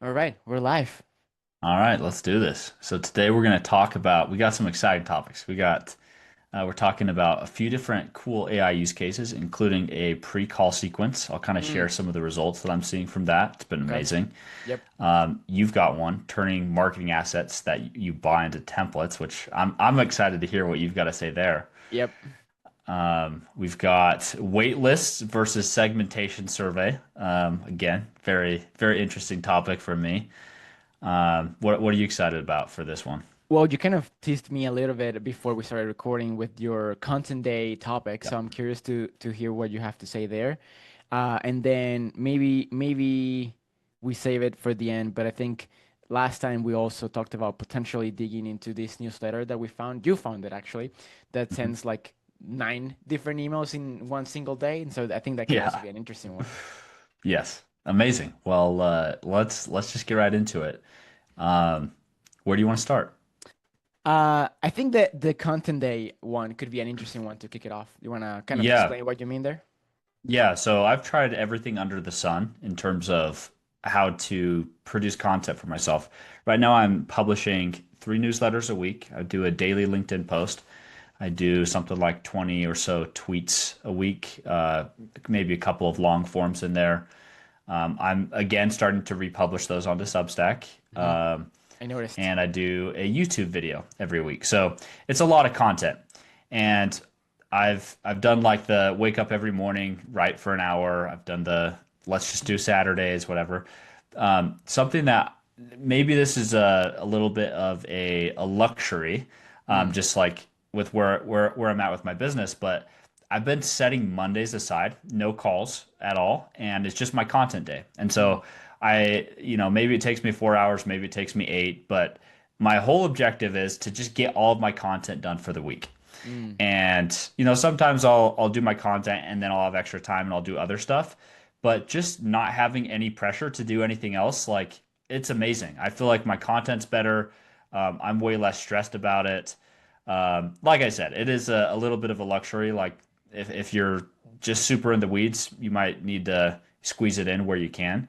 All right, we're live. All right, let's do this. So today we're going to talk about, we got some exciting topics. We're talking about a few different cool AI use cases, including a pre-call sequence. I'll kind of share Mm, some of the results that I'm seeing from that. It's been okay. amazing. Yep. You've got one, turning marketing assets that you buy into templates, which I'm excited to hear what you've got to say there. Yep. We've got waitlists versus segmentation survey. Again, very interesting topic for me. What are you excited about for this one? Well, you kind of teased me a little bit before we started recording with your content day topic, Yeah. so I'm curious to hear what you have to say there. And then maybe we save it for the end, but I think last time we also talked about potentially digging into this newsletter that we found. You found it actually, that Mhm. sends like 9 different emails in one single day, and so I think that can also Yeah. be an interesting one. Yes. Amazing. Well, let's just get right into it. Um, where do you want to start? I think that the content day one could be an interesting one to kick it off. You want to kind of Yeah. explain what you mean there? Yeah. So I've tried everything under the sun in terms of how to produce content for myself. Right now, I'm publishing 3 newsletters a week. I do a daily LinkedIn post. I do something like 20 or so tweets a week, maybe a couple of long forms in there. I'm again starting to republish those onto Substack. Hmm. Um, I noticed. and I do a YouTube video every week. So it's a lot of content. And I've done like the wake up every morning, write for an hour. I've done the let's just do Saturdays, whatever. Something that maybe this is a little bit of a luxury, Mm. just like with where I'm at with my business, but I've been setting Mondays aside, no calls at all, and it's just my content day. And Mm. so maybe it takes me 4 hours, maybe it takes me eight, but my whole objective is to just get all of my content done for the week. Mm. And sometimes I'll do my content and then I'll have extra time and I'll do other stuff. But just not having any pressure to do anything else, like it's amazing. I feel like my content's better. I'm way less stressed about it. Like I said, it is a little bit of a luxury. Like if you're just super in the weeds, you might need to squeeze it in where you can.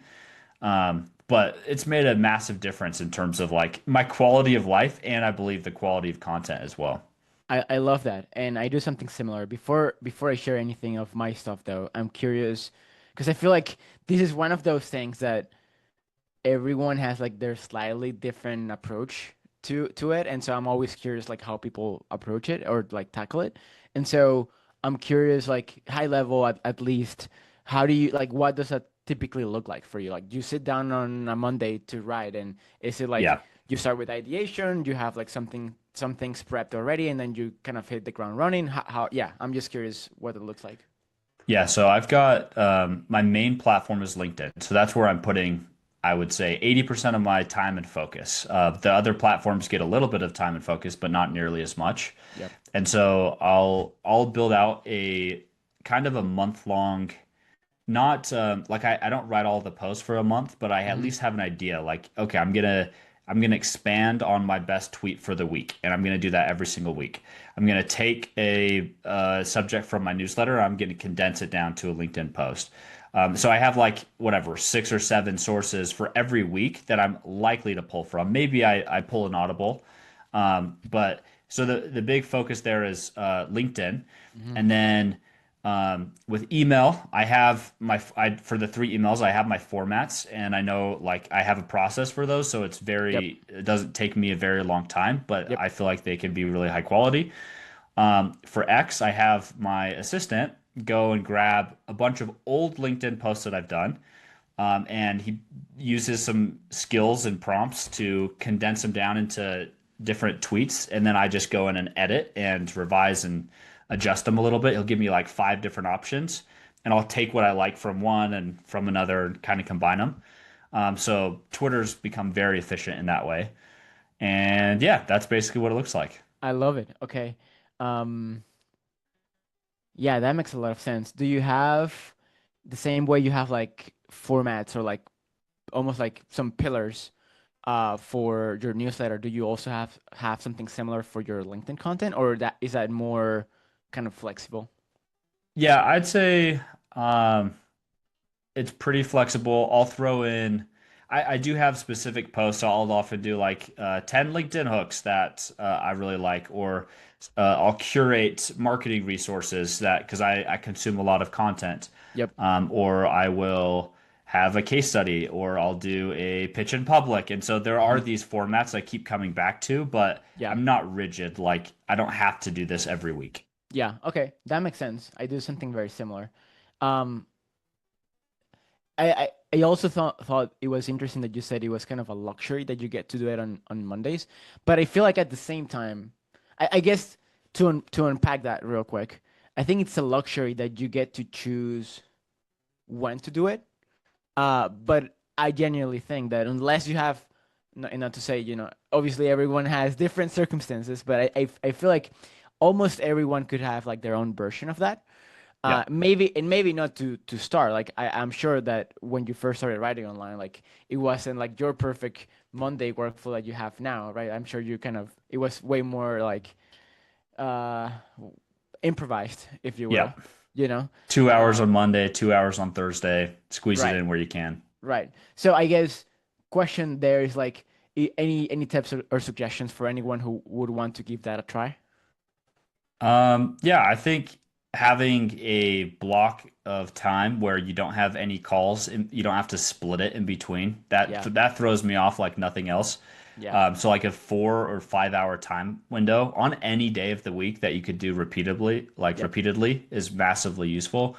But it's made a massive difference in terms of like my quality of life and I believe the quality of content as well. I love that, and I do something similar. Before I share anything of my stuff, though, I'm curious because I feel like this is one of those things that everyone has like their slightly different approach to it, and so I'm always curious like how people approach it or like tackle it. And so I'm curious like high level at least, how do you like, what does that typically look like for you? Like, you sit down on a Monday to write, and is it like Yeah. you start with ideation, you have like some things prepped already, and then you kind of hit the ground running? How yeah, I'm just curious what it looks like. Yeah, so I've got my main platform is LinkedIn. So that's where I'm putting, I would say, 80% of my time and focus. The other platforms get a little bit of time and focus, but not nearly as much. Yep. And so I'll build out a kind of a month long, not like I don't write all the posts for a month, but I at Hmm. least have an idea. Like, okay, I'm gonna expand on my best tweet for the week, and I'm gonna do that every single week. I'm gonna take a subject from my newsletter. I'm gonna condense it down to a LinkedIn post. So I have like whatever 6 or 7 sources for every week that I'm likely to pull from. Maybe I pull an audible, but so the big focus there is LinkedIn, Hmm. and then with email, I have for the 3 emails, I have my formats, and I know like I have a process for those, so Yep. it doesn't take me a very long time, but Yep. I feel like they can be really high quality. For X, I have my assistant go and grab a bunch of old LinkedIn posts that I've done, and he uses some skills and prompts to condense them down into different tweets, and then I just go in and edit and revise and adjust them a little bit. He'll give me like 5 different options, and I'll take what I like from one and from another and kind of combine them. So Twitter's become very efficient in that way, and yeah, that's basically what it looks like. I love it. Okay. Um, Yeah, that makes a lot of sense. Do you have the same way you have like formats or like almost like some pillars for your newsletter? Do you also have something similar for your LinkedIn content, or that is that more kind of flexible? Yeah, I'd say um, it's pretty flexible. I'll throw in. I do have specific posts. I'll often do like 10 LinkedIn hooks that I really like, or I'll curate marketing resources that because I consume a lot of content, Yep. or I will have a case study, or I'll do a pitch in public. And so there are Hmm. these formats I keep coming back to, but Yeah. I'm not rigid. Like I don't have to do this every week. Yeah. Okay. That makes sense. I do something very similar. Um, I also thought it was interesting that you said it was kind of a luxury that you get to do it on Mondays, but I feel like at the same time, I guess to unpack that real quick, I think it's a luxury that you get to choose when to do it. But I genuinely think that unless you have, not to say, obviously everyone has different circumstances, but I feel like almost everyone could have like their own version of that. Yeah. Maybe not to start. Like I'm sure that when you first started writing online, like it wasn't like your perfect Monday workflow that you have now, right? I'm sure you kind of it was way more like uh improvised, if you Yeah. will, you know? 2 hours Uh, on Monday, 2 hours on Thursday. Squeeze it right, in where you can. right. So I guess question there is like any tips or suggestions for anyone who would want to give that a try? Yeah, I think having a block of time where you don't have any calls and you don't have to split it in between, Yeah, that throws me off like nothing else. yeah, So like a 4 or 5 hour time window on any day of the week that you could do yep. repeatedly is massively useful.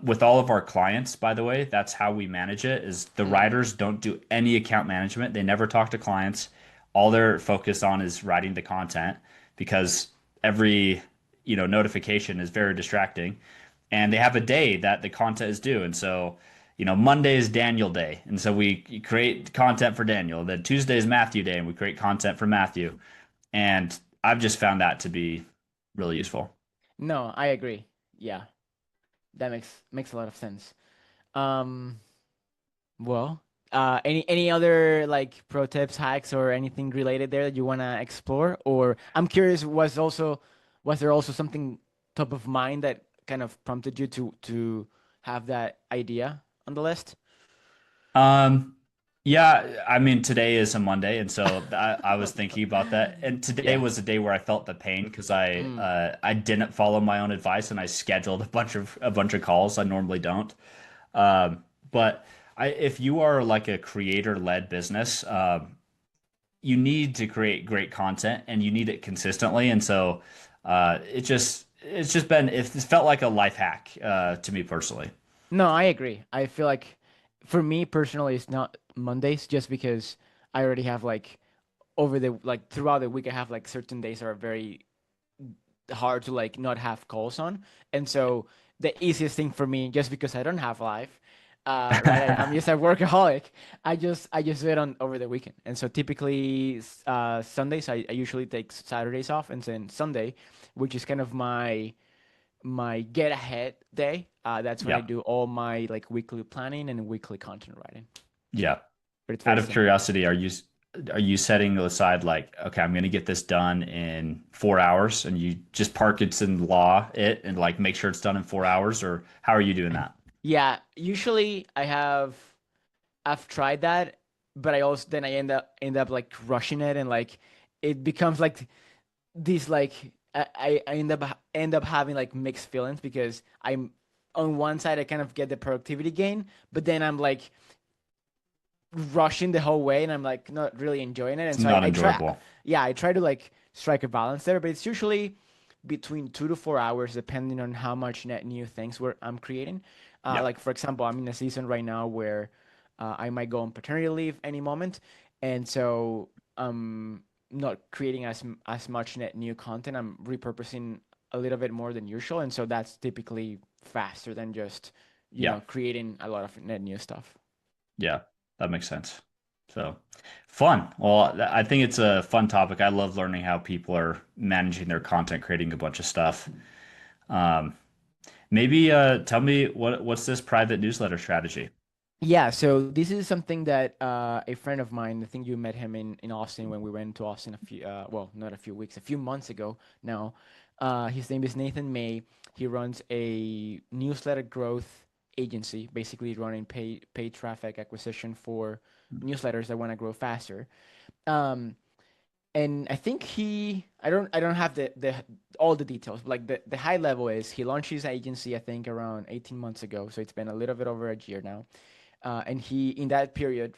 With all of our clients, by the way, that's how we manage it is the Mm, writers don't do any account management. They never talk to clients. All they're focused on is writing the content because every, notification is very distracting. And they have a day that the content is due. And so, Monday is Daniel Day. And so we create content for Daniel. Then Tuesday is Matthew Day and we create content for Matthew. And I've just found that to be really useful. no, I agree. Yeah, that makes a lot of sense. Um, well, any other like pro tips, hacks, or anything related there that you wanna explore? Or I'm curious, was there also something top of mind that kind of prompted you to have that idea on the list? Um, yeah, I mean, today is a Monday, and so I was thinking about that. And today Yeah. was a day where I felt the pain because Mm. I didn't follow my own advice and I scheduled a bunch of calls I normally don't. But if you are like a creator-led business, you need to create great content and you need it consistently. And so it's felt like a life hack to me personally. No, I agree. I feel like for me personally, it's not Mondays just because I already have like over the like throughout the week I have like certain days that are very hard to like not have calls on. And so the easiest thing for me, just because I don't have life, right? I'm just a workaholic. I just do it on over the weekend. And so typically Sundays I usually take Saturdays off, and then Sunday, which is kind of my get ahead day. That's when I Yeah. do all my like weekly planning and weekly content writing. Yeah. But it's Out very of simple. curiosity, are you setting aside like, okay, I'm gonna get this done in 4 hours, and you just Parkinson law it and like make sure it's done in 4 hours, or how are you doing that? Yeah, usually I've tried that, but I also then I end up like rushing it, and like it becomes like this like I end up having like mixed feelings because I'm on one side I kind of get the productivity gain, but then I'm like rushing the whole way and I'm like not really enjoying it. It's And so not I try, enjoyable. yeah, I try to like strike a balance there, but it's usually between 2 to 4 hours depending on how much net new things I'm creating. Yeah. Like for example, I'm in a season right now where I might go on paternity leave any moment, and so I'm not creating as much net new content. I'm repurposing a little bit more than usual, and so that's typically faster than just Yeah. creating a lot of net new stuff. Yeah. That makes sense. So fun. Well, I think it's a fun topic. I love learning how people are managing their content, creating a bunch of stuff. Um, maybe tell me what's this private newsletter strategy? Yeah, so this is something that a friend of mine, I think you met him in Austin when we went to Austin well, not a few weeks, a few months ago now. His name is Nathan May. He runs a newsletter growth agency, basically running paid traffic acquisition for newsletters that want to grow faster. Um, and I think I don't have the all the details, but like the high level is he launched his agency I think around 18 months ago, so it's been a little bit over a year now. And he in that period,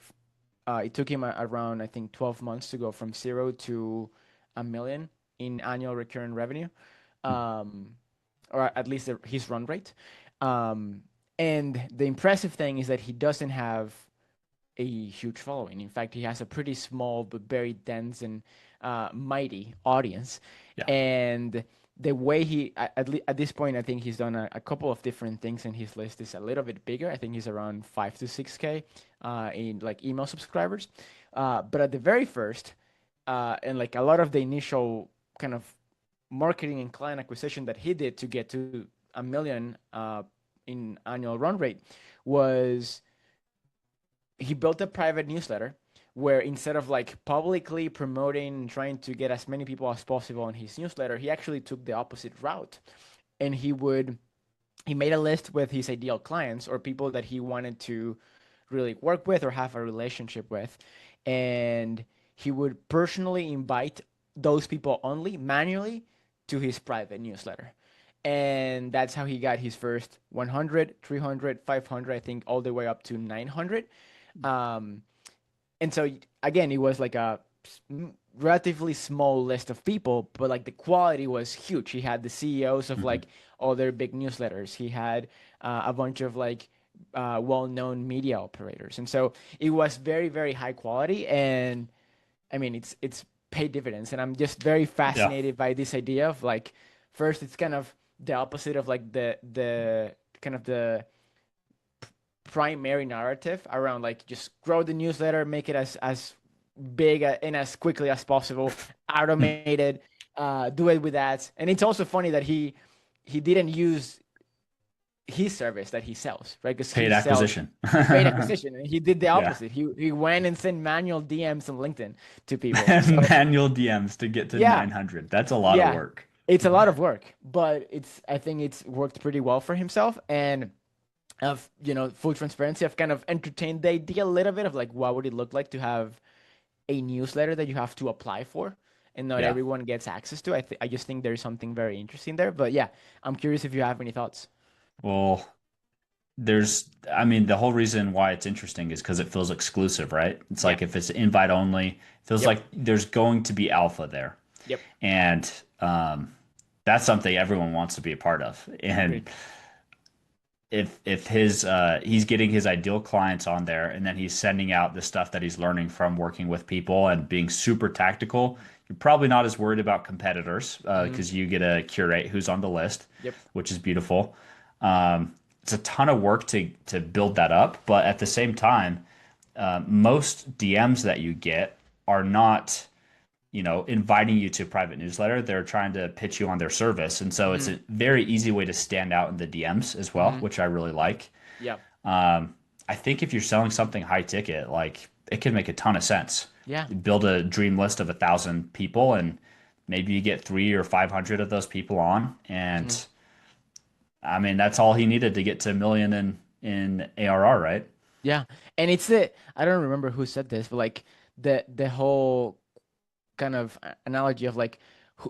it took him around I think 12 months to go from zero to a million in annual recurring revenue, um, or at least his run rate. Um, and the impressive thing is that he doesn't have a huge following. In fact, he has a pretty small but very dense and mighty audience. Yeah. And the way at this point, I think he's done a couple of different things, and his list is a little bit bigger. I think he's around 5 to 6K in like email subscribers. But at the very first, and like a lot of the initial kind of marketing and client acquisition that he did to get to a million in annual run rate was he built a private newsletter where instead of like publicly promoting and trying to get as many people as possible on his newsletter, he actually took the opposite route. And he made a list with his ideal clients or people that he wanted to really work with or have a relationship with. And he would personally invite those people only manually to his private newsletter. And that's how he got his first 100, 300, 500, I think all the way up to 900. Um, and so again, it was like a relatively small list of people, but like the quality was huge. He had the CEOs of Hmm. like all their big newsletters. He had a bunch of like well-known media operators, and so it was very, very high quality. And I mean, it's paid dividends. And I'm just very Yeah. fascinated by this idea of like, first, it's kind of the opposite of like the kind of the primary narrative around like just grow the newsletter, make it as big and as quickly as possible, automated, do it with ads. And it's also funny that he didn't use his service that he sells, right? Because he Paid sells acquisition. paid acquisition, and he did the Yeah. opposite. He went and sent manual DMs on LinkedIn to people. So Manual DMs to get to yeah, 900. That's a lot of yeah, work. it's a lot of work, but I think it's worked pretty well for himself. And of full transparency, I've kind of entertained the idea a little bit of like what would it look like to have a newsletter that you have to apply for and not Yeah. everyone gets access to. I just think there's something very interesting there. But yeah, I'm curious if you have any thoughts. Well, I mean, the whole reason why it's interesting is because it feels exclusive, right? It's Yeah. like if it's invite only, it feels Yep. like there's going to be alpha there. Yep. And that's something everyone wants to be a part of. And Agreed. if his he's getting his ideal clients on there and then he's sending out the stuff that he's learning from working with people and being super tactical, you're probably not as worried about competitors Hmm. because you get to curate who's on the list, Yep. which is beautiful. It's a ton of work to build that up, but at the same time, most DMs that you get are not, inviting you to a private newsletter. They're trying to pitch you on their service. And so it's Hmm. a very easy way to stand out in the DMs as well, Hmm. which I really like. Yeah. I think if you're selling something high ticket, like it can make a ton of sense. Yeah. You build a dream list of 1,000 people and maybe you get 3 or 500 of those people on. And Hmm. I mean, that's all he needed to get to a million in ARR, right? Yeah. And it's the I don't remember who said this, but like the whole kind of analogy of like,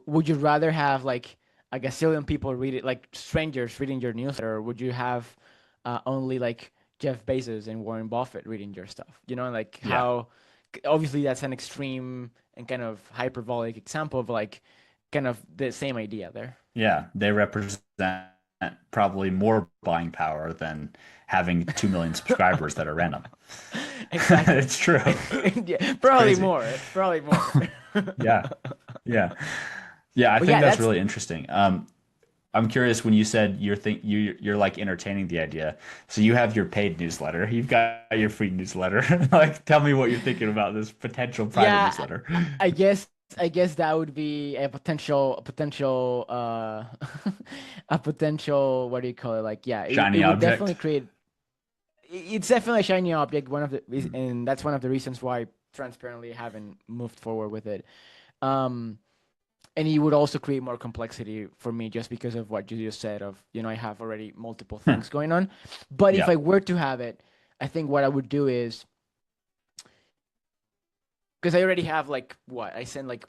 would you rather have like a gazillion people read it, like strangers reading your newsletter, or would you have only like Jeff Bezos and Warren Buffett reading your stuff? Like Yeah. how obviously that's an extreme and kind of hyperbolic example of like kind of the same idea there. Yeah. They represent probably more buying power than having 2 million subscribers that are random. Exactly. It's true. Yeah, It's probably crazy. more. Probably more. Yeah. Yeah. Yeah, I But think yeah, that's that's really interesting. I'm curious when you said you're like entertaining the idea. So you have your paid newsletter, you've got your free newsletter. Like, tell me what you're thinking about this potential private yeah. newsletter. I guess that would be a potential a potential, what do you call it? Like, yeah, it Shiny would definitely object. create. It's definitely a shiny object. Mm. And that's one of the reasons why transparently haven't moved forward with it. Um, And it would also create more complexity for me just because of what you just said of, I have already multiple things going on. But if Yeah. I were to have it, I think what I would do is because I already have like what I send like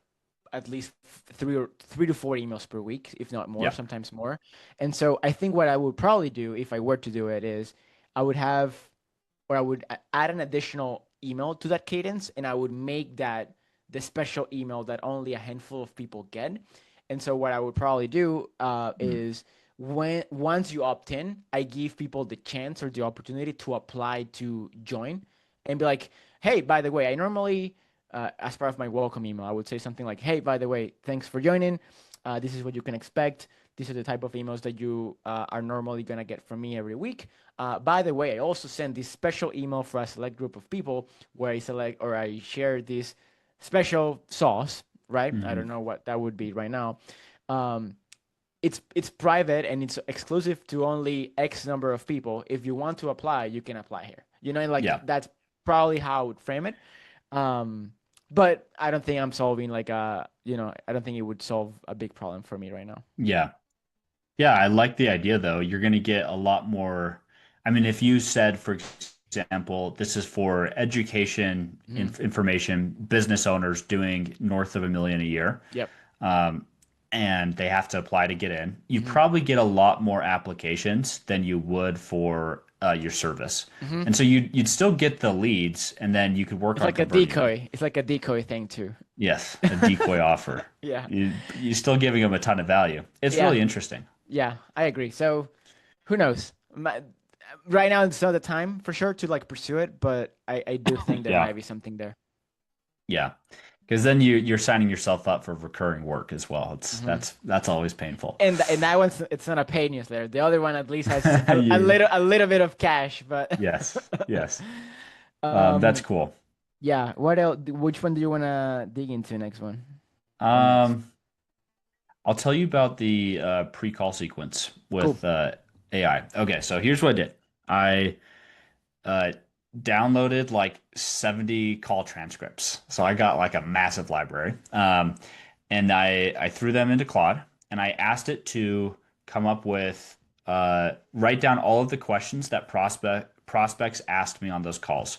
at least 3 to 4 emails per week, if not more, Yeah. sometimes more. And so I think what I would probably do if I were to do it is I would have or I would add an additional email to that cadence, and I would make that the special email that only a handful of people get. And so what I would probably do Mm. is when once you opt in, I give people the chance or the opportunity to apply to join, and be like, hey, by the way, I normally as part of my welcome email, I would say something like, hey, by the way, thanks for joining. This is what you can expect. These are the type of emails that you are normally going to get from me every week. By the way, I also send this special email for a select group of people where I select or I share this special sauce, right? I Hmm. don't know what that would be right now. Um, it's private and it's exclusive to only X number of people. If you want to apply, you can apply here. Like Yeah. that's probably how I would frame it. Um, but I don't think I'm solving like I don't think it would solve a big problem for me right now. Yeah. Yeah, I like the idea though. You're going to get a lot more. I mean, if you said, for example, this is for education Hmm. information, business owners doing north of 1 million a year, Yep. um, and they have to apply to get in, you Hmm. probably get a lot more applications than you would for your service. Hmm. And so you'd still get the leads, and then you could work It's on like a converting them. decoy. It's like a decoy thing too. Yes, a decoy offer. Yeah. You're still giving them a ton of value. It's Yeah. really interesting. Yeah. I agree. So who knows? Right now it's not the time for sure to like pursue it, but I do think there Yeah. might be something there. Yeah. Because then you're signing yourself up for recurring work as well. It's Hmm. that's always painful. And that one's it's not a paid newsletter. The other one at least has a You little bit of cash, but yes, yes. That's um cool. yeah. What else? Which one do you want to dig into next one or next? Um, I'll tell you about the pre-call sequence Cool. with AI. Okay, so here's what I did. I uh, downloaded like 70 call transcripts. So I got like a massive library. And I threw them into Claude and I asked it to come up with write down all of the questions that prospects asked me on those calls.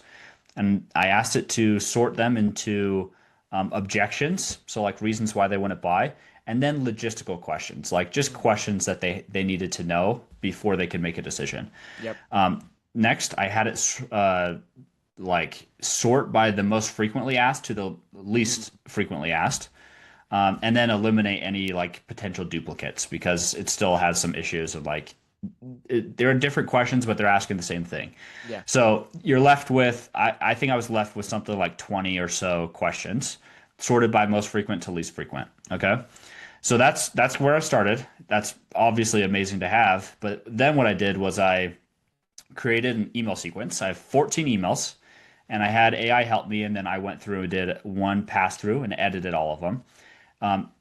And I asked it to sort them into objections, so like reasons why they wouldn't buy, and then logistical questions, like just questions that they needed to know before they could make a decision. Yep. Next, I had it like sort by the most frequently asked to the least frequently asked, and then eliminate any like potential duplicates because it still has some issues of like there are different questions, but they're asking the same thing. Yeah. So you're left with, I think I was left with something like 20 or so questions, sorted by most frequent to least frequent. Okay. So that's where I started. That's obviously amazing to have. But then what I did was I created an email sequence. I have 14 emails and I had AI help me. And then I went through and did one pass through and edited all of them,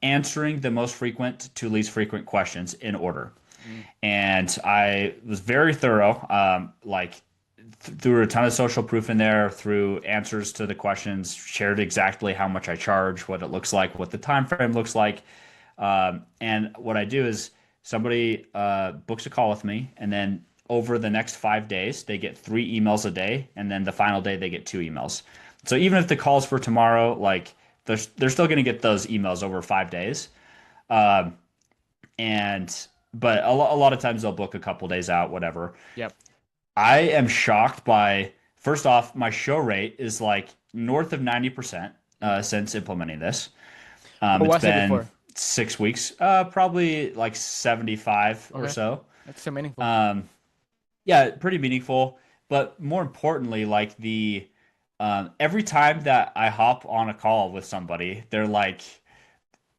answering the most frequent to least frequent questions in order. Mm. And I was very thorough, threw a ton of social proof in there, through answers to the questions, shared exactly how much I charge, what it looks like, what the time frame looks like. And what I do is somebody books a call with me, and then over the next 5 days, they get 3 emails a day, and then the final day they get 2 emails. So even if the call's for tomorrow, like they're still going to get those emails over 5 days. Um, and but a lot of times they'll book a couple days out, whatever. Yep. I am shocked by, first off, my show rate is like north of 90% since implementing this. What It's was it been before? 6 weeks, probably like 75 or Okay. so. That's so meaningful. Um, yeah, pretty meaningful. But more importantly, like the every time that I hop on a call with somebody,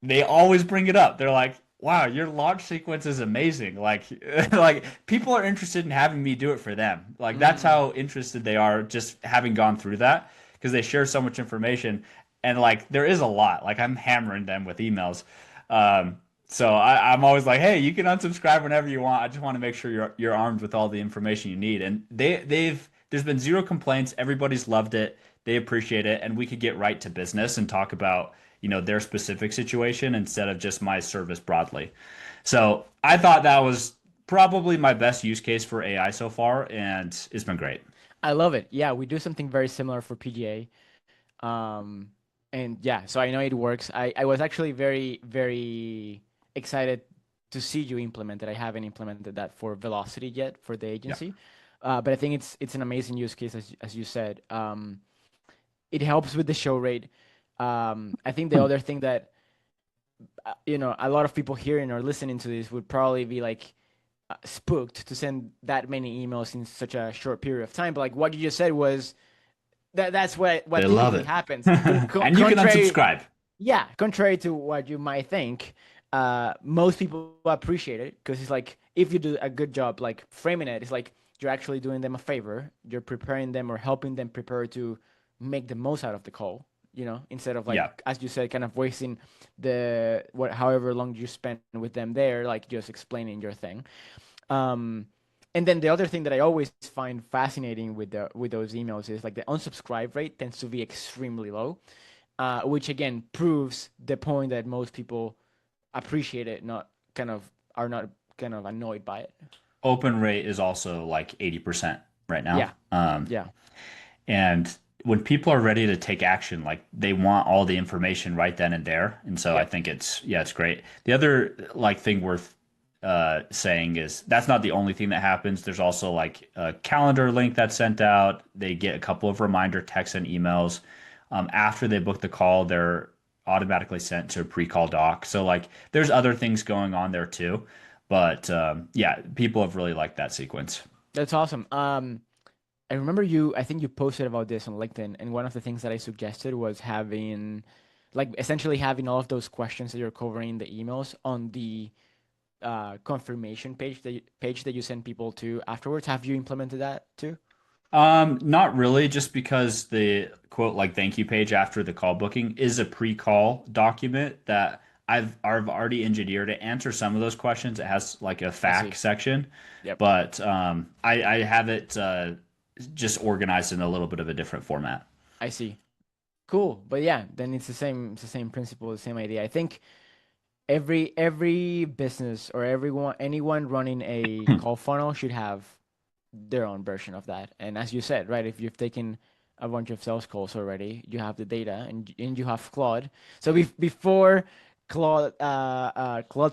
they always bring it up. They're like, "Wow, your launch sequence is amazing." Like, like people are interested in having me do it for them. Like that's Mm. how interested they are just having gone through that because they share so much information and like there is a lot. Like I'm hammering them with emails. Um, I'm always like, "Hey, you can unsubscribe whenever you want. I just want to make sure you're armed with all the information you need." And they've there's been zero complaints. Everybody's loved it. They appreciate it, and we could get right to business and talk about their specific situation instead of just my service broadly. So I thought that was probably my best use case for AI so far, and it's been great. I love it. Yeah, we do something very similar for PGA. And yeah, so I know it works. I was actually very, very excited to see you implement it. I haven't implemented that for Velocity yet for the Yeah. agency. But I think it's an amazing use case as you said. It helps with the show rate. I think the other thing that a lot of people hearing or listening to this would probably be like spooked to send that many emails in such a short period of time. But like what you just said was that's what They love typically it. happens. And you can Contrary, unsubscribe. yeah, contrary to what you might think, most people appreciate it because it's like if you do a good job, like framing it, it's like you're actually doing them a favor. You're preparing them or helping them prepare to make the most out of the call. Instead of like Yeah. as you said, kind of wasting the however long you spend with them there, like just explaining your thing. Um, and then the other thing that I always find fascinating with those emails is like the unsubscribe rate tends to be extremely low, which again proves the point that most people appreciate it, not kind of are not kind of annoyed by it. Open rate is also like 80% right now. Yeah, yeah, And when people are ready to take action, like they want all the information right then and there. And so I yep. think it's great. The other like thing worth saying is that's not the only thing that happens. There's also like a calendar link that's sent out. They get a couple of reminder texts and emails. After they book the call, they're automatically sent to a pre-call doc. So like there's other things going on there too. But yeah, people have really liked that sequence. That's awesome. I remember I think you posted about this on LinkedIn, and one of the things that I suggested was having, like, essentially having all of those questions that you're covering in the emails on the confirmation page that you send people to afterwards. Have you implemented that too? Not really, just because the quote like thank you page after the call booking is a pre-call document that I've already engineered to answer some of those questions. It has like a I fact see. section, Yep. but I have it just organized in a little bit of a different format. I see. Cool. But yeah, then it's the same principle, the same idea. I think every business or anyone running a call funnel should have their own version of that. And as you said, right, if you've taken a bunch of sales calls already, you have the data and you have Claude. So before Claude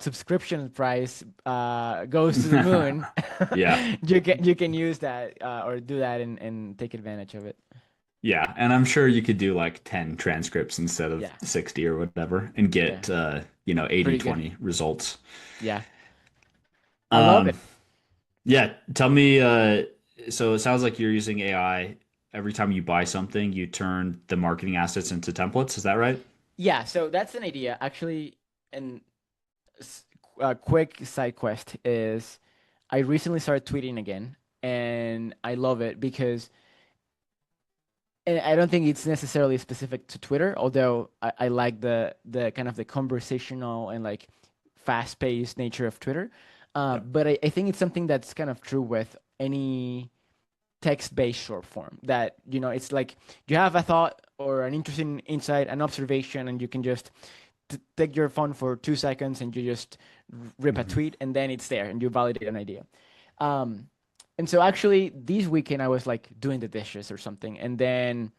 subscription price goes to the moon, Yeah. you can use that or do that and take advantage of it. Yeah, and I'm sure you could do like 10 transcripts instead of Yeah. 60 or whatever and Yeah. get 80 Pretty good. 20 results. Yeah. I love Um it. yeah, tell me so it sounds like you're using AI every time you buy something, you turn the marketing assets into templates, is that right? Yeah, so that's an idea. Actually, and a quick side quest is I recently started tweeting again, and I love it because, and I don't think it's necessarily specific to Twitter, although I like the kind of the conversational and like fast-paced nature of Twitter. Yeah. But I think it's something that's kind of true with any text-based short form that it's like you have a thought or an interesting insight, an observation, and you can just take your phone for 2 seconds and you just rip a Mhm. tweet and then it's there and you validate an idea. Um, and so actually this weekend I was like doing the dishes or something, and then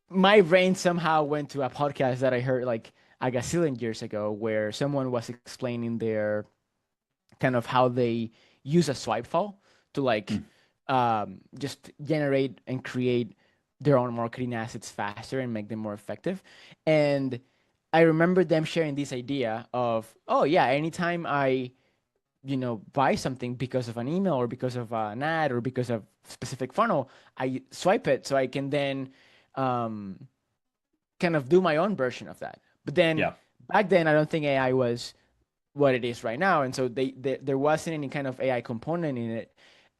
my brain somehow went to a podcast that I heard like a gazillion years ago where someone was explaining their kind of how they use a swipe file to like Mm. just generate and create their own marketing assets faster and make them more effective. And I remember them sharing this idea of, oh yeah, anytime I buy something because of an email or because of an ad or because of specific funnel, I swipe it so I can then um, kind of do my own version of that. But then Yeah. back then, I don't think AI was what it is right now, and so there wasn't any kind of AI component in it.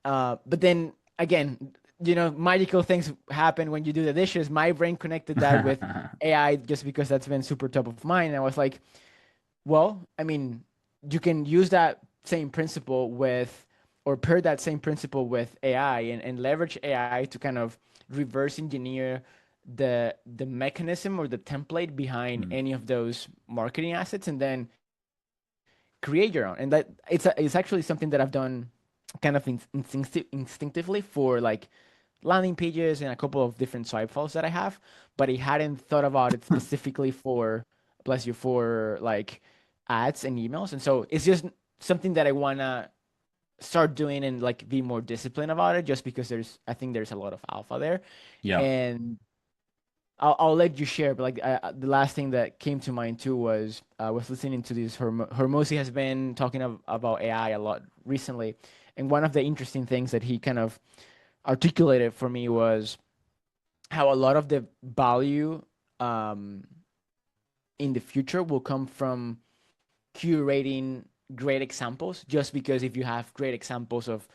But then again, magical things happen when you do the dishes. My brain connected that with AI just because that's been super top of mind. And I was like, well, I mean, you can use that same principle with, or pair that same principle with AI and leverage AI to kind of reverse engineer the mechanism or the template behind Mm. any of those marketing assets, and then create your own. And that it's actually something that I've done kind of instinctively for like landing pages and a couple of different swipe files that I have, but I hadn't thought about it specifically for, bless you, for like ads and emails. And so it's just something that I wanna start doing and like be more disciplined about it, just because I think there's a lot of alpha there. Yeah. And I'll let you share, but like the last thing that came to mind too was I was listening to this. Hermosi has been talking about AI a lot recently, and one of the interesting things that he kind of articulated for me was how a lot of the value um, in the future will come from curating great examples. Just because if you have great examples of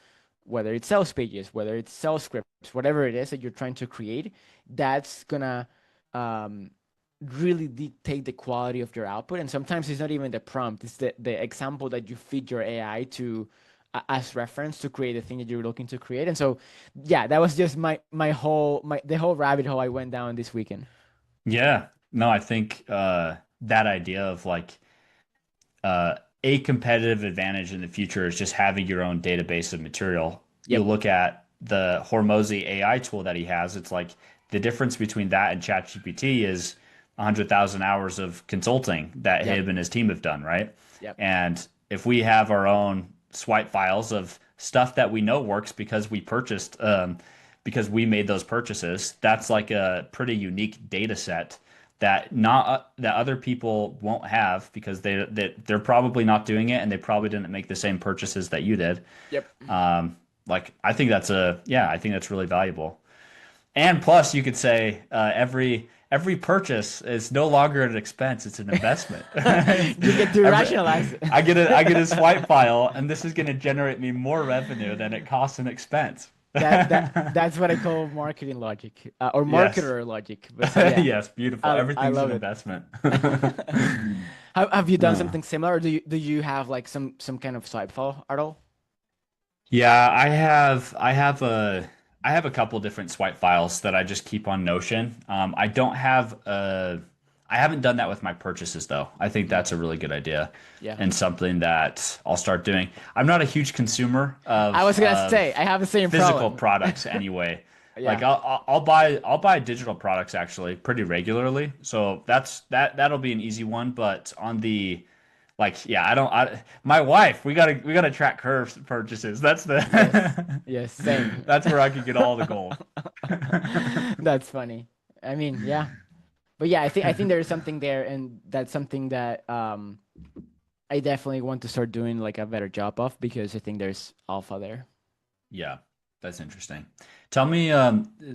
whether it's sales pages, whether it's sales scripts, whatever it is that you're trying to create, that's gonna um, really dictate the quality of your output. And sometimes it's not even the prompt; it's the example that you feed your AI to as reference to create the thing that you're looking to create. And so, yeah, that was just the whole rabbit hole I went down this weekend. Yeah. No, I think that idea of like uh, a competitive advantage in the future is just having your own database of material. You Yep. look at the Hormozy AI tool that he has, it's like the difference between that and ChatGPT is 100,000 hours of consulting that Yep. him and his team have done, right? Yep. And if we have our own swipe files of stuff that we know works because we purchased, because we made those purchases, that's like a pretty unique data set that not that other people won't have because they're probably not doing it and they probably didn't make the same purchases that you did. Yep. Like I think that's I think that's really valuable. And plus, you could say every purchase is no longer an expense; it's an investment. You get to Every, rationalize it. I get a swipe file, and this is going to generate me more revenue than it costs an expense. That's what I call marketing logic, or Yes, marketer logic. But yeah, yes, beautiful. I Everything's an love it. investment. Have you done Uh. something similar, or do you have like some kind of swipe file at all? Yeah, I have a couple different swipe files that I just keep on Notion. I haven't done that with my purchases though. I think Mhm. that's a really good idea Yeah, and something that I'll start doing. I'm not a huge consumer I was gonna say of I have the same physical problem. products anyway. Like Yeah, I'll buy digital products actually pretty regularly. So that'll be an easy one, but on the like, yeah, my wife, we gotta track her purchases. That's yes, the, yes, same. that's where I could get all the gold. That's funny. I mean, yeah, but yeah, I think there is something there, and that's something that I definitely want to start doing like a better job of, because I think there's alpha there. Yeah, that's interesting. Tell me,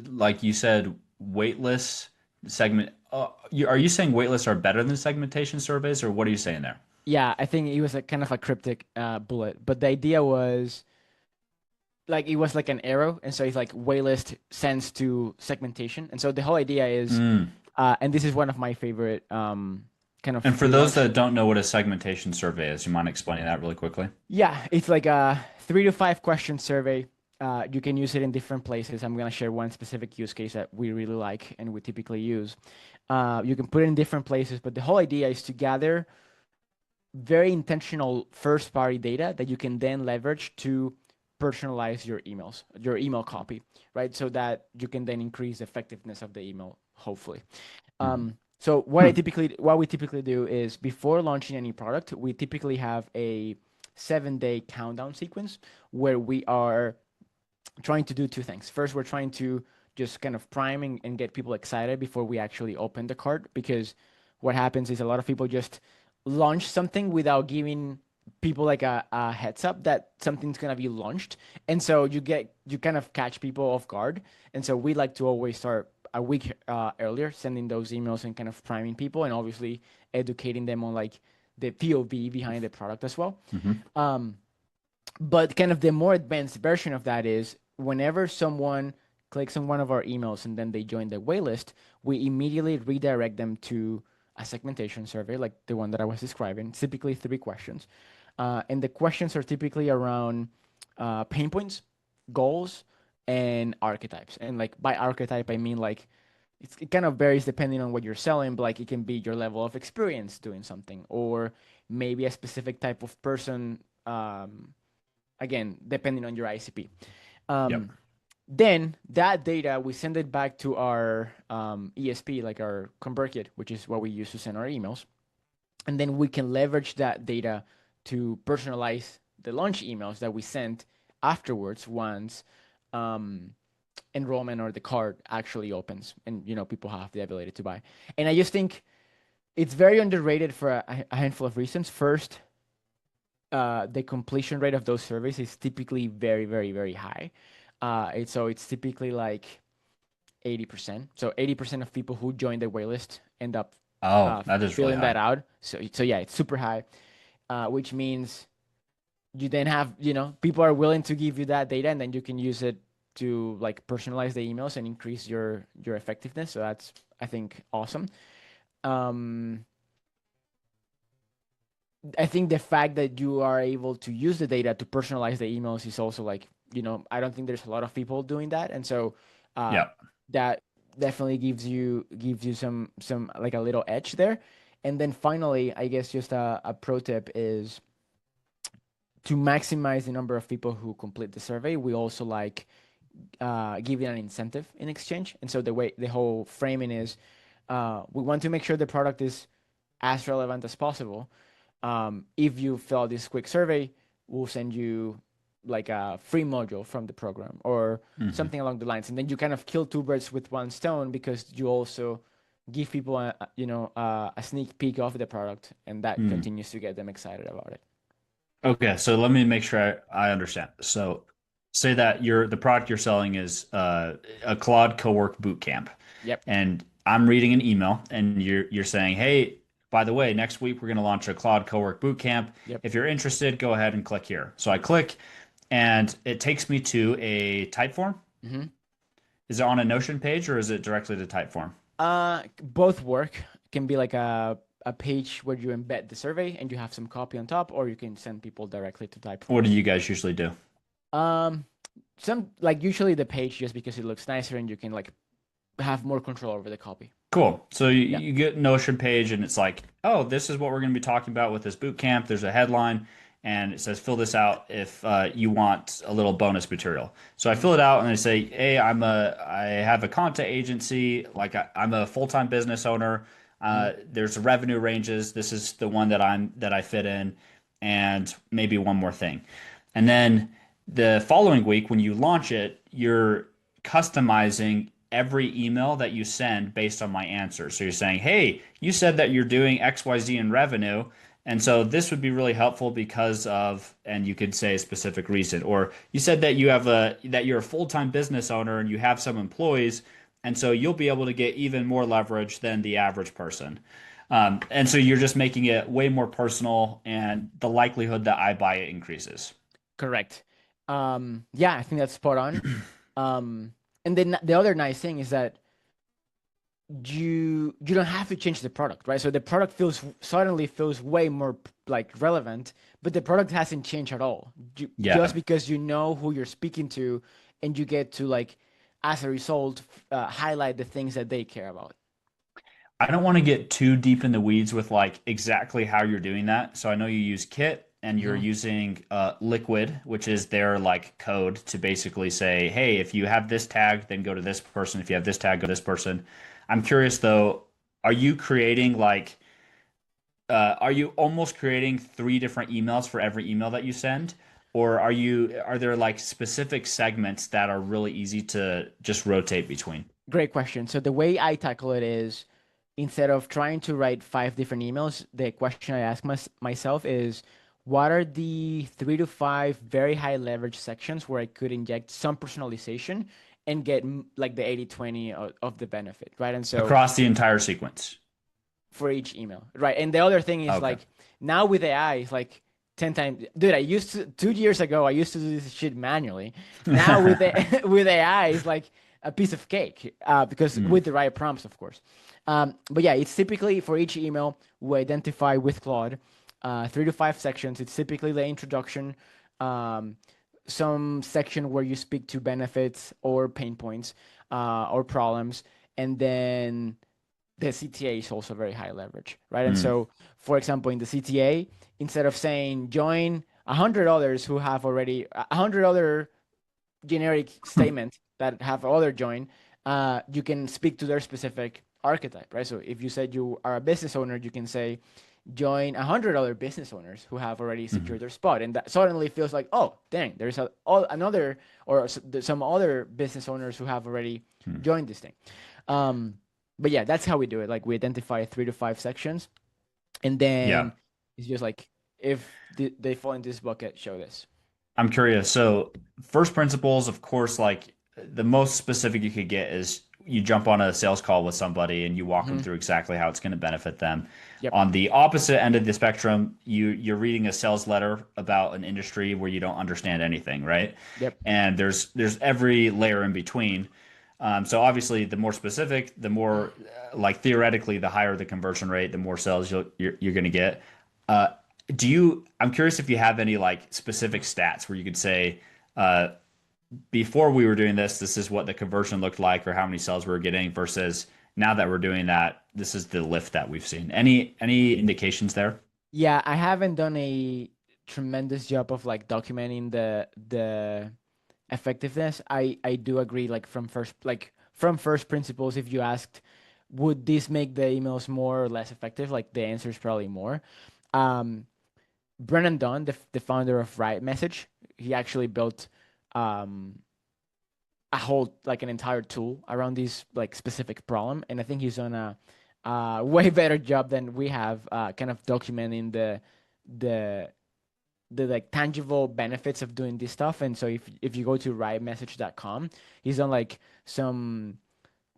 like you said, waitlist segment. Are you saying waitlists are better than segmentation surveys, or what are you saying there? Yeah, I think it was a kind of a cryptic bullet, but the idea was like it was like an arrow, and so it's like waitlist sends to segmentation, and so the whole idea is, Mm. and this is one of my favorite kind of And for those freelance. that don't know what a segmentation survey is, you mind explaining that really quickly? Yeah, it's like a 3 to 5 question survey. You can use it in different places. I'm gonna share one specific use case that we really like and we typically use. You can put it in different places, but the whole idea is to gather very intentional first party data that you can then leverage to personalize your emails, your email copy, right? So that you can then increase the effectiveness of the email, hopefully. Mhm. So Hmm. what we typically do is before launching any product, we typically have a 7-day countdown sequence where we are trying to do two things. First, we're trying to just kind of prime and get people excited before we actually open the cart, because what happens is a lot of people just launch something without giving people like a heads up that something's gonna be launched, and so you kind of catch people off guard. And so we like to always start a week earlier, sending those emails and kind of priming people, and obviously educating them on like the POV behind the product as well. Hmm. Um, but kind of the more advanced version of that is whenever someone clicks on one of our emails and then they join the waitlist, we immediately redirect them to a segmentation survey like the one that I was describing. It's typically 3 questions. And the questions are typically around pain points, goals, and archetypes. And like by archetype, I mean like it kind of varies depending on what you're selling, but like it can be your level of experience doing something, or maybe a specific type of person. Again, depending on your ICP. Yep. Um, then that data we send it back to our ESP, like our ConvertKit, which is what we use to send our emails, and then we can leverage that data to personalize the launch emails that we sent afterwards once um, enrollment or the card actually opens and people have the ability to buy. And I just think it's very underrated for a handful of reasons. First, the completion rate of those surveys is typically very, very, very high. It's typically like 80%. So 80% of people who join the waitlist end up Oh, that is really filling that high. out. So yeah, it's super high, which means you then have, people are willing to give you that data, and then you can use it to like personalize the emails and increase your effectiveness. So that's, I think, awesome. Um, I think the fact that you are able to use the data to personalize the emails is also like, I don't think there's a lot of people doing that. And so uh, Yep. that definitely gives you some like a little edge there. And then finally, I guess just a pro tip is to maximize the number of people who complete the survey. We also like giving an incentive in exchange. And so the whole framing is we want to make sure the product is as relevant as possible. If you fill out this quick survey, we'll send you like a free module from the program or Hmm. something along the lines. And then you kind of kill two birds with one stone because you also give people a sneak peek of the product, and that Mm. continues to get them excited about it. Okay, so let me make sure I understand. So say that the product you're selling is a Claude Cowork Bootcamp, Yep. and I'm reading an email, and you're saying, "Hey, by the way, next week we're going to launch a Claude Cowork Bootcamp. Yep. If you're interested, go ahead and click here." So I click, and it takes me to a type form. Hmm. Is it on a Notion page or is it directly to Typeform? Both work. It can be like a page where you embed the survey and you have some copy on top, or you can send people directly to What Typeform. do you guys usually do? Um, some like usually the page just because it looks nicer and you can like have more control over the copy. Cool. So Yeah. you get Notion page and it's like, oh, this is what we're going to be talking about with this boot camp. There's a headline and it says fill this out if you want a little bonus material. So I Hmm. fill it out and I say, hey, I have a content agency, like I'm a full-time business owner. Hmm. There's revenue ranges. This is the one that I fit in, and maybe one more thing. And then the following week, when you launch it, you're customizing every email that you send based on my answer. So you're saying, hey, you said that you're doing XYZ in revenue. And so this would be really helpful because of, and you could say a specific reason. Or you said that you're a full-time business owner and you have some employees, and so you'll be able to get even more leverage than the average person. And so you're just making it way more personal, and the likelihood that I buy it increases. Correct. Yeah, I think that's spot on. Um, and then the other nice thing is that you don't have to change the product, right? So the product suddenly feels way more like relevant, but the product hasn't changed at all. Just Yeah. because you know who you're speaking to, and you get to like, as a result, highlight the things that they care about. I don't want to get too deep in the weeds with like exactly how you're doing that. So I know you use Kit and you're Hmm. using Liquid, which is their like code to basically say, hey, if you have this tag, then go to this person. If you have this tag, go to this person. I'm curious though, are you creating like are you almost creating three different emails for every email that you send? Or are there like specific segments that are really easy to just rotate between? Great question. So the way I tackle it is, instead of trying to write five different emails, the question I ask myself is, what are the 3 to 5 very high leverage sections where I could inject some personalization and get like the 80/20 of the benefit, right? And so Across the entire sequence. for each email, right? And the other thing is Okay. like now with AI, it's like 10 times, dude. I used to 2 years ago, I used to do this shit manually. Now with the, with AI, it's like a piece of cake, because Mm. with the right prompts, of course. But yeah, it's typically for each email we identify with Claude 3 to 5 sections. It's typically the introduction, um, some section where you speak to benefits or pain points or problems, and then the CTA is also very high leverage, right? And Mm. so, for example, in the CTA, instead of saying join 100 others who have already 100 other generic statements that have other join, you can speak to their specific archetype, right? So if you said you are a business owner, you can say join 100 other business owners who have already Mhm. secured their spot, and that suddenly feels like, oh, dang, there's another or some other business owners who have already Mm. joined this thing. Um, but yeah, that's how we do it. Like we identify 3 to 5 sections, and Yeah. then it's just like if they fall in this bucket, show this. I'm curious. So, first principles, of course, like the most specific you could get is you jump on a sales call with somebody and you walk them Hmm. through exactly how it's going to benefit them. Yep. On the opposite end of the spectrum, you're reading a sales letter about an industry where you don't understand anything, right? Yep. And there's every layer in between. So obviously, the more specific, the more like theoretically, the higher the conversion rate, the more sales you're going to get. Uh, I'm curious if you have any like specific stats where you could say, uh, before we were doing this, this is what the conversion looked like or how many sales we were getting versus now that we're doing that, this is the lift that we've seen. Any indications there? Yeah, I haven't done a tremendous job of like documenting the effectiveness. I do agree, like from first principles, if you asked would this make the emails more or less effective, like the answer is probably more. Um, Brennan Dunn, the founder of Write Message, he actually built um a whole like an entire tool around this like specific problem, and I think he's done a way better job than we have, kind of documenting the the like tangible benefits of doing this stuff. And so if you go to writemessage.com, he's done like some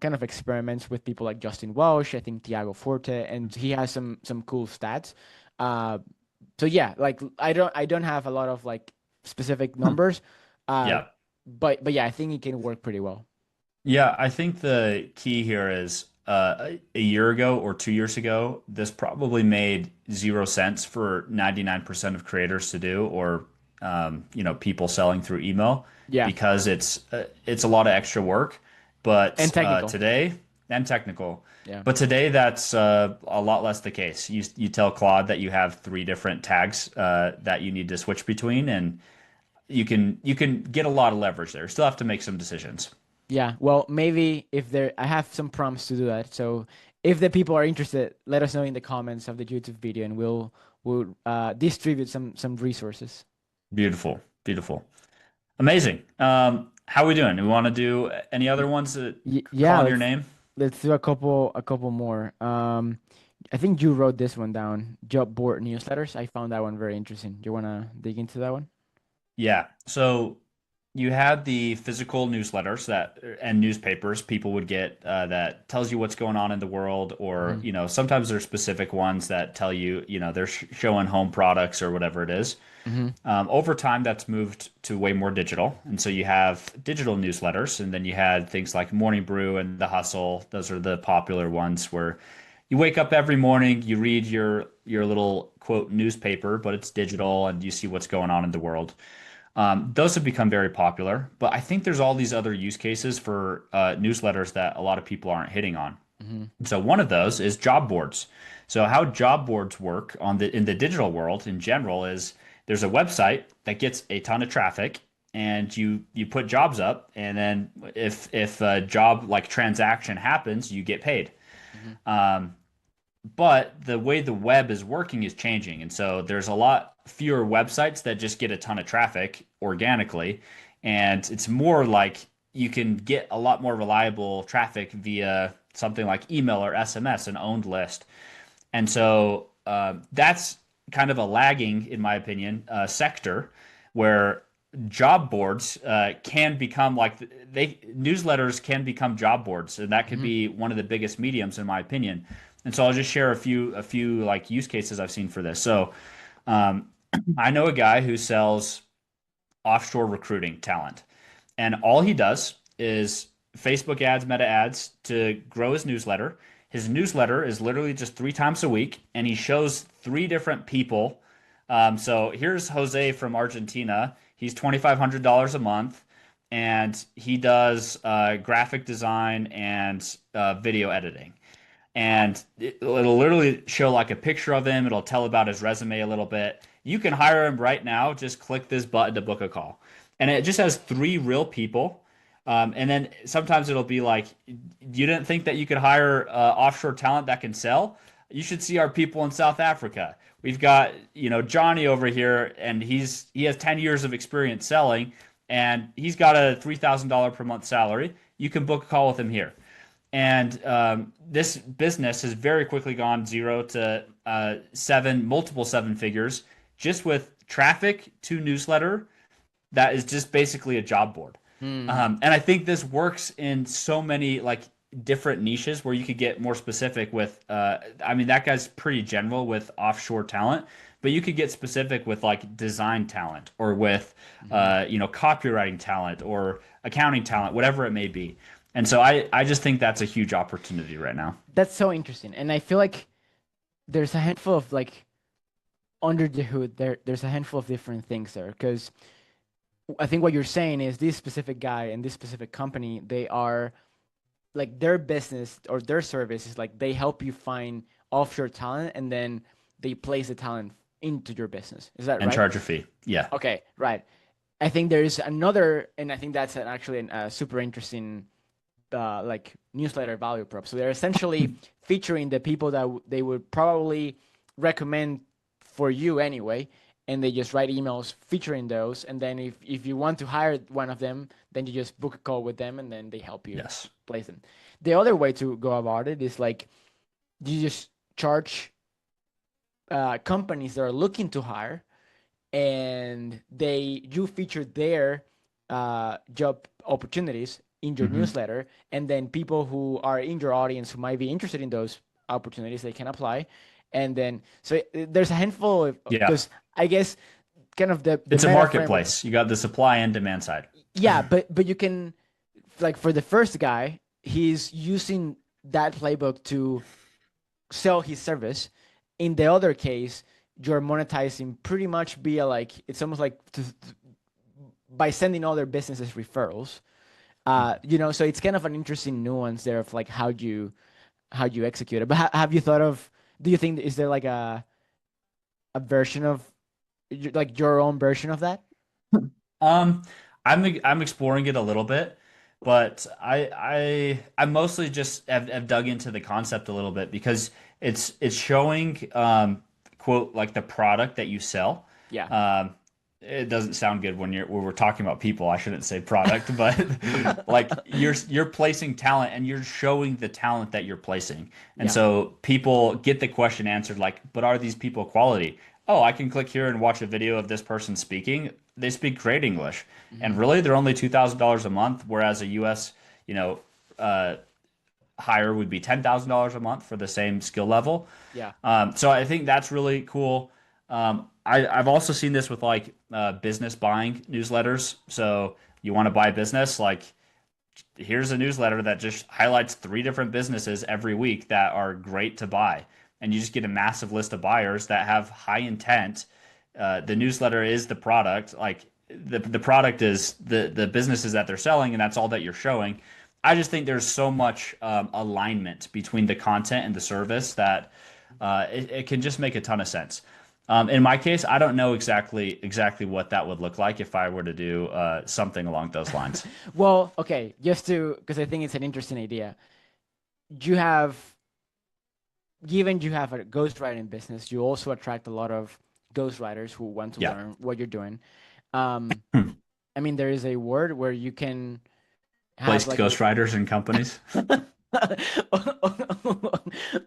kind of experiments with people like Justin Welsh, I think Tiago Forte, and he has some cool stats. Uh, so yeah, like I don't have a lot of like specific numbers, uh, Yeah. but yeah, I think it can work pretty well. Yeah, I think the key here is a year ago or 2 years ago, this probably made 0 cents for 99% of creators to do, or people selling through email Yeah, because it's a lot of extra work. and But technical. today, and technical, Yeah, but today that's a lot less the case. You tell Claude that you have three different tags that you need to switch between, and you can get a lot of leverage there. Still have to make some decisions. yeah. Well, maybe if there, I have some prompts to do that. So if the people are interested, let us know in the comments of the YouTube video, and we'll distribute some resources. Beautiful, beautiful. Amazing. How are we doing? Do we want to do any other ones that Yeah, call in your name? let's do a couple more. I think you wrote this one down. Job board newsletters. I found that one very interesting. Do you wanna dig into that one? Yeah. So you had the physical newsletters that and newspapers people would get that tells you what's going on in the world, or Hmm. sometimes there's specific ones that tell you they're showing home products or whatever it is. Hmm. Over time, that's moved to way more digital. And so you have digital newsletters, and then you had things like Morning Brew and The Hustle. Those are the popular ones where you wake up every morning, you read your little quote newspaper, but it's digital and you see what's going on in the world. Those have become very popular, but I think there's all these other use cases for newsletters that a lot of people aren't hitting on. Hmm. So one of those is job boards. So how job boards work in the digital world in general is there's a website that gets a ton of traffic, and you put jobs up, and then if a job like transaction happens, you get paid. Hmm. But the way the web is working is changing, and so there's a lot fewer websites that just get a ton of traffic organically, and it's more like you can get a lot more reliable traffic via something like email or SMS, an owned list. And so that's kind of a lagging, in my opinion, sector where job boards can become like they newsletters can become job boards, and that could Hmm. be one of the biggest mediums, in my opinion. And so I'll just share a few like use cases I've seen for this. So um, I know a guy who sells offshore recruiting talent. And all he does is Facebook ads, meta ads to grow his newsletter. His newsletter is literally just 3 times a week, and he shows three different people. So here's Jose from Argentina. He's $2,500 a month. and he does graphic design and video editing. And it'll literally show like a picture of him. It'll tell about his resume a little bit. You can hire him right now. Just click this button to book a call. And it just has three real people. And then sometimes it'll be like, you didn't think that you could hire offshore talent that can sell? You should see our people in South Africa. We've got, Johnny over here, and he has 10 years of experience selling, and he's got a $3,000 per month salary. You can book a call with him here. And this business has very quickly gone zero to multiple seven figures, just with traffic to newsletter that is just basically a job board. Hmm. And I think this works in so many like different niches where you could get more specific with. I mean, that guy's pretty general with offshore talent, but you could get specific with like design talent or with Mhm. copywriting talent or accounting talent, whatever it may be. And so I just think that's a huge opportunity right now. That's so interesting. And I feel like there's a handful of like under the hood there's a handful of different things there because I think what you're saying is this specific guy and this specific company, they are like their business or their service is like they help you find offshore talent and then they place the talent into your business. Is that And right? charge a fee. Yeah. Okay, right. I think there is another, and I think that's actually a super interesting like newsletter value prop. So they're essentially featuring the people that they would probably recommend for you anyway, and they just write emails featuring those. And then if you want to hire one of them, then you just book a call with them, and then they help you Yes. place them. The other way to go about it is like you just charge companies that are looking to hire and you feature their job opportunities in your Hmm. newsletter, and then people who are in your audience who might be interested in those opportunities they can apply, and then there's a handful of Yeah. because I guess kind of the It's a meta framework. marketplace. You got the supply and demand side. Yeah, but you can like for the first guy, he's using that playbook to sell his service. In the other case, you're monetizing pretty much via like it's almost like by sending other businesses referrals. So it's kind of an interesting nuance there of like how you execute it. But have you thought of? Do you think is there like a version of like your own version of that? Um, I'm exploring it a little bit, but I mostly just have dug into the concept a little bit because it's showing quote like the product that you sell. Yeah. Um, it doesn't sound good when we're talking about people. I shouldn't say product, but like you're placing talent and you're showing the talent that you're placing. And Yeah. so people get the question answered like, but are these people quality? Oh, I can click here and watch a video of this person speaking. They speak great English. And Hmm. really they're only $2,000 a month, whereas a US, uh, hire would be $10,000 a month for the same skill level. Yeah. So I think that's really cool. I've also seen this with like business buying newsletters. So you want to buy business, like here's a newsletter that just highlights three different businesses every week that are great to buy. And you just get a massive list of buyers that have high intent. The newsletter is the product, like the product is the businesses that they're selling, and that's all that you're showing. I just think there's so much alignment between the content and the service that it can just make a ton of sense. In my case, I don't know exactly what that would look like if I were to do something along those lines. Well, okay, just to because I think it's an interesting idea. You have given you have a ghostwriting business, you also attract a lot of ghostwriters who want to Yeah. learn what you're doing. Um, Hmm. I mean, there is a word where you can have Placed like a ghostwriters in companies.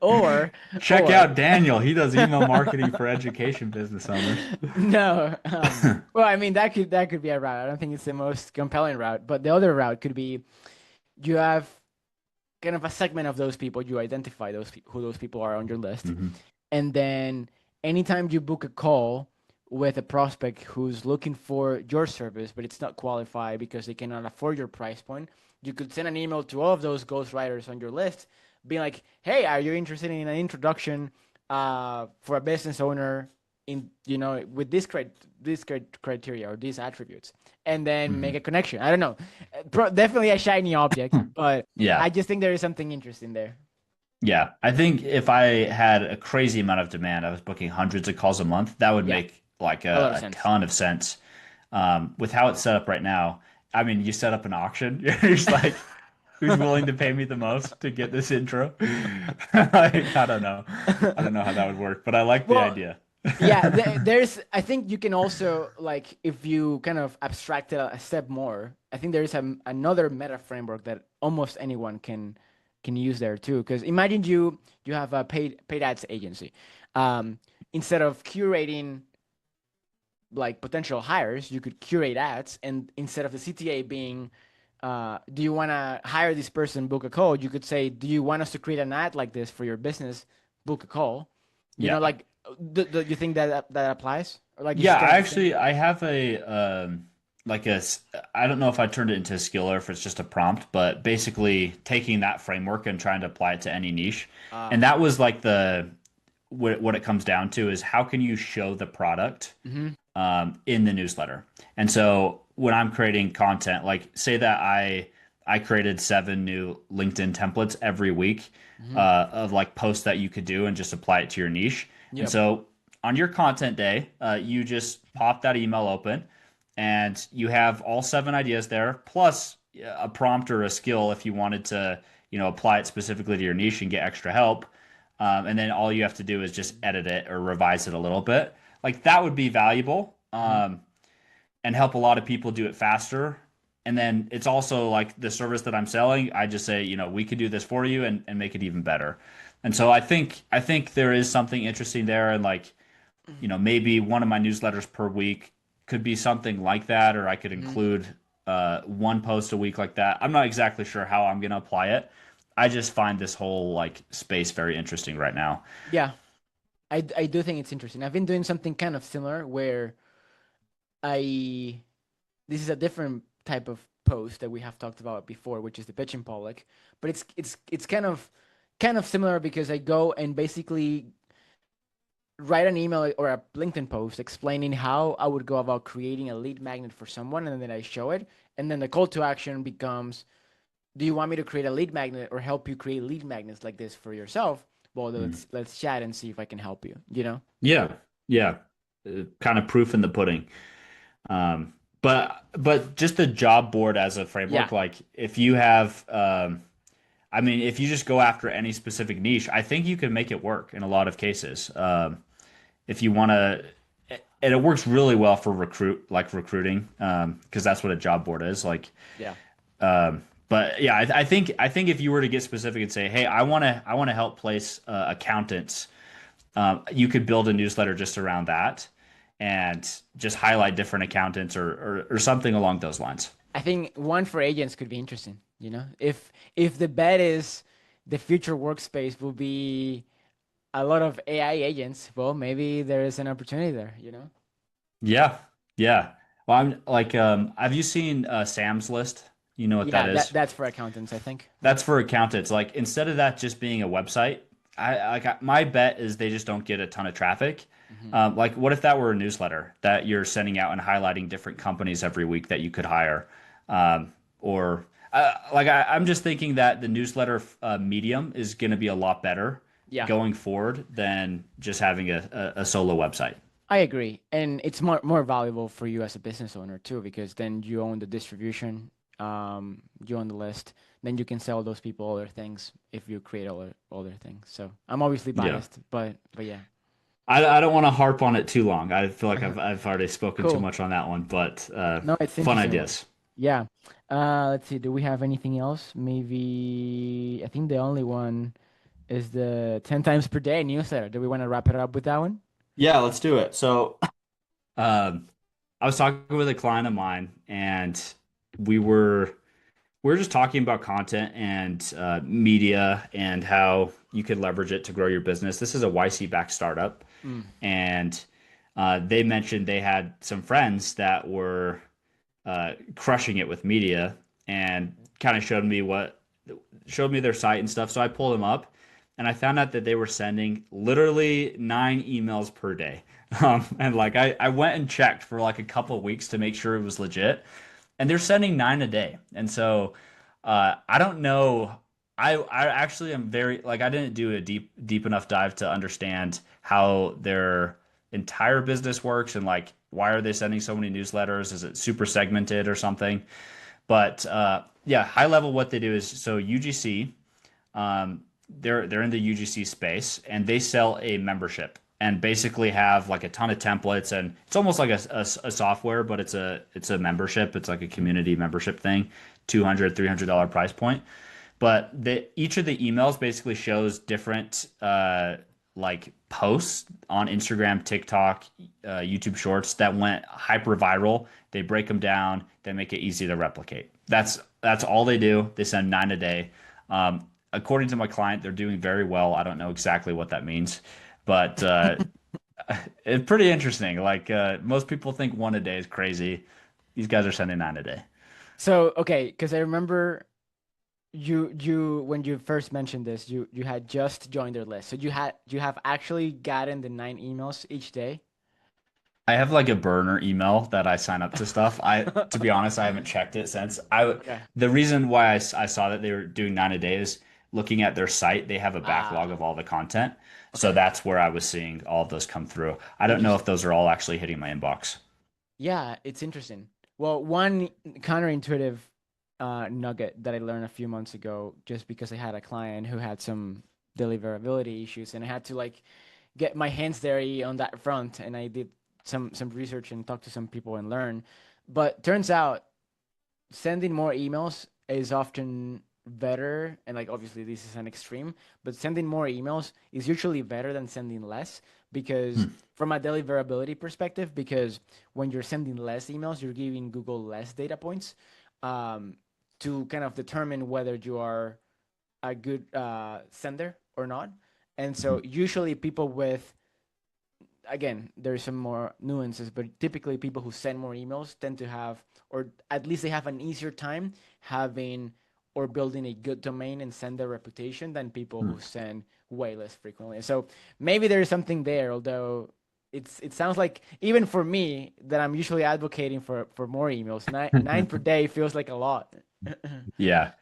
or Check or out Daniel. He does email marketing for education business owners. no. Well, I mean that could be a route. I don't think it's the most compelling route, but the other route could be you have kind of a segment of those people. You identify who those people are on your list, Mhm. and then anytime you book a call with a prospect who's looking for your service, but it's not qualified because they cannot afford your price point, you could send an email to all of those ghostwriters on your list, being like, "Hey, are you interested in an introduction for a business owner in with this criteria or these attributes, and then make Mhm. a connection. I don't know. Definitely a shiny object, Hmm. but I Yeah. just think there is something interesting there. Yeah. I think if I had a crazy amount of demand, I was booking hundreds of calls a month, that would Yeah, make like a lot of a sense. ton of sense. With how it's set up right now, I mean, you set up an auction. You're just like, who's willing to pay me the most to get this intro? Like, I don't know. I don't know how that would work, but I like the Well, idea. yeah, I think you can also, like, if you kind of abstract it a step more, I think there is another meta framework that almost anyone can use there too. Because imagine you have a paid ads agency. Um, Instead of curating like potential hires, you could curate ads, and instead of the CTA being, do you want to hire this person, book a call, you could say, do you want us to create an ad like this for your business, book a call. Yeah. Like, do you think that applies, or like, it's Yeah, kind of the same thing? I have like I don't know if I turned it into a skill or if it's just a prompt, but basically taking that framework and trying to apply it to any niche. And that was like the what it comes down to is how can you show the product Mm-hmm. in the newsletter. And so when I'm creating content, like say that I created 7 new LinkedIn templates every week Mm-hmm. of like posts that you could do and just apply it to your niche. And Yep. so on your content day, you just pop that email open and you have all 7 ideas there, plus a prompt or a skill if you wanted to, apply it specifically to your niche and get extra help. And then all you have to do is just edit it or revise it a little bit. Like that would be valuable, Mm-hmm. and help a lot of people do it faster. And then it's also like the service that I'm selling. I just say, we could do this for you and make it even better. And so I think there is something interesting there, and like, maybe one of my newsletters per week could be something like that, or I could Mm-hmm. include one post a week like that. I'm not exactly sure how I'm going to apply it. I just find this whole like space very interesting right now. Yeah, I do think it's interesting. I've been doing something kind of similar where I this is a different type of post that we have talked about before, which is the pitch in public. But it's kind of similar because I go and basically write an email or a LinkedIn post explaining how I would go about creating a lead magnet for someone, and then I show it, and then the call to action becomes, do you want me to create a lead magnet or help you create lead magnets like this for yourself? Well, Mm. let's chat and see if I can help you. Yeah, yeah, kind of proof in the pudding. But just the job board as a Yeah. framework, like if you have, I mean, if you just go after any specific niche, I think you can make it work in a lot of cases. If you want to, and it works really well for recruiting, because that's what a job board is like. Yeah. But yeah, I think if you were to get specific and say, hey, I want to help place accountants, you could build a newsletter just around that and just highlight different accountants or something along those lines. I think one for agents could be interesting. If the bet is the future workspace will be a lot of AI agents, well, maybe there is an opportunity there. Yeah, yeah. Well, I'm like, have you seen Sam's List? You know what that Yeah, is? that's for accountants, I think. That's for accountants. Like instead of that just being a website, my bet is they just don't get a ton of traffic. Hmm. Like what if that were a newsletter that you're sending out and highlighting different companies every week that you could hire, or like I'm just thinking that the newsletter medium is going to be a lot better Yeah, going forward than just having a solo website. I agree, and it's more valuable for you as a business owner too, because then you own the distribution, you own the list, then you can sell those people other things if you create other things. So I'm obviously Yeah. biased, but yeah. I don't want to harp on it too long. I feel like I've already spoken too Cool. much on that one, but No, it's fun interesting one. ideas. Yeah. Let's see. Do we have anything else? Maybe I think the only one is the 10 times per day newsletter. Do we want to wrap it up with that one? Yeah, let's do it. So, um, I was talking with a client of mine, and we were we were just talking about content and media and how you could leverage it to grow your business. This is a YC backed startup, Mm. and they mentioned they had some friends that were crushing it with media and kind of showed me their site and stuff. So I pulled them up, and I found out that they were sending literally 9 emails per day. And like I went and checked for like a couple of weeks to make sure it was legit, and they're sending 9 a day. And so I don't know. I actually am very like I didn't do a deep enough dive to understand how their entire business works and like why are they sending so many newsletters? Is it super segmented or something? But yeah, high level, what they do is so UGC, they're in the UGC space and they sell a membership and basically have like a ton of templates and it's almost like a software, but it's a membership. It's like a community membership thing, $200, $300 price point. But each of the emails basically shows different like posts on Instagram, TikTok, YouTube Shorts that went hyper viral. They break them down. They make it easy to replicate. That's all they do. They send 9 a day. According to my client, they're doing very well. I don't know exactly what that means, but it's pretty interesting. Like most people think 1 a day is crazy. These guys are sending 9 a day. So, okay, because I remember you when you first mentioned this, you had just joined their list. So you have actually gotten the 9 emails each day. I have like a burner email that I sign up to stuff. To be honest, I haven't checked it since. Okay. The reason why I saw that they were doing 9 a day is looking at their site, they have a backlog Ah, of all the content. So okay. that's where I was seeing all of those come through. I don't know if Interesting. those are all actually hitting my inbox. Yeah, it's interesting. Well, one counterintuitive nugget that I learned a few months ago, just because I had a client who had some deliverability issues, and I had to like get my hands dirty on that front, and I did some research and talked to some people and learn. But turns out sending more emails is often better, and like obviously this is an extreme, but sending more emails is usually better than sending less, because Hmm. from a deliverability perspective, because when you're sending less emails you're giving Google less data points, um, to kind of determine whether you are a good sender or not. And so Mhm. usually people with, again, there's some more nuances, but typically people who send more emails tend to have, or at least they have an easier time having or building a good domain and send their reputation than people Hmm. who send way less frequently. So maybe there's something there, although it sounds like even for me that I'm usually advocating for more emails, nine per day feels like a lot. Yeah.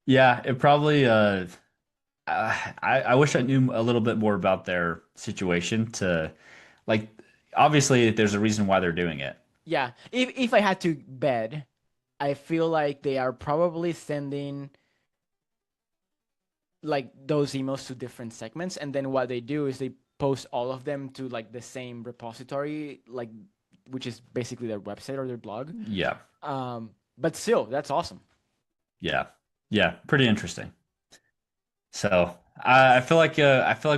Yeah, it probably I wish I knew a little bit more about their situation to like obviously there's a reason why they're doing it. Yeah, if I had to bet, I feel like they are probably sending like those emails to different segments, and then what they do is they post all of them to like the same repository, like, which is basically their website or their blog. Yeah. But still, that's awesome. Yeah. Yeah, pretty interesting. So I feel like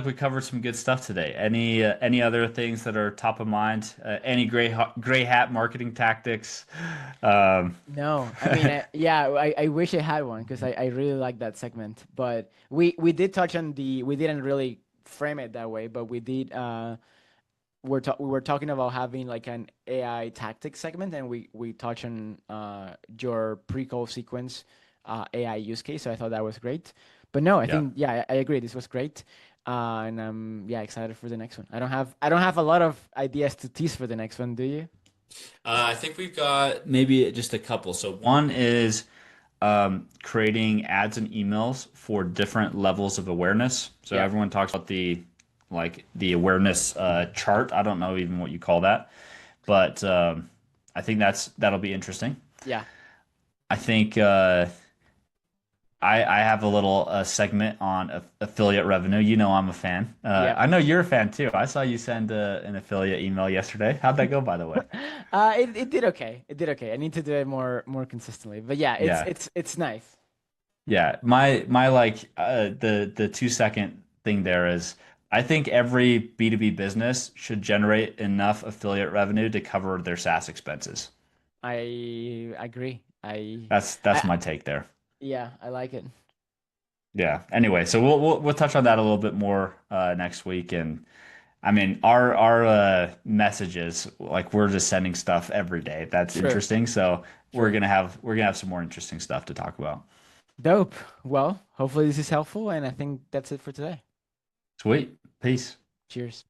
we covered some good stuff today. Any other things that are top of mind? Any gray hat marketing tactics? Um, No, I mean, yeah, I wish I had one because I really like that segment. But we did touch on we didn't really frame it that way, but we did. We were talking about having like an AI tactics segment, and we touched on your pre-call sequence AI use case. So I thought that was great. But no, I yeah. think yeah, I agree. This was great, and I'm yeah excited for the next one. I don't have a lot of ideas to tease for the next one. Do you? I think we've got maybe just a couple. So one is creating ads and emails for different levels of awareness. So Yeah, everyone talks about the awareness chart. I don't know even what you call that, but I think that'll be interesting. yeah, I think I have a little segment on affiliate revenue. You know I'm a fan. yeah. I know you're a fan too. I saw you send an affiliate email yesterday. How'd that go, by the way? It did okay. It did okay. I need to do it more consistently. But yeah, Yeah. it's nice. Yeah, my like the 2 second thing there is I think every B2B business should generate enough affiliate revenue to cover their SaaS expenses. I agree. That's I my take there. yeah, I like it. Yeah. Anyway, so we'll touch on that a little bit more next week and I mean our messages like we're just sending stuff every day. That's True, interesting. So true. we're gonna have some more interesting stuff to talk about. Dope. Well, hopefully this is helpful, and I think that's it for today. Sweet. Peace. Cheers.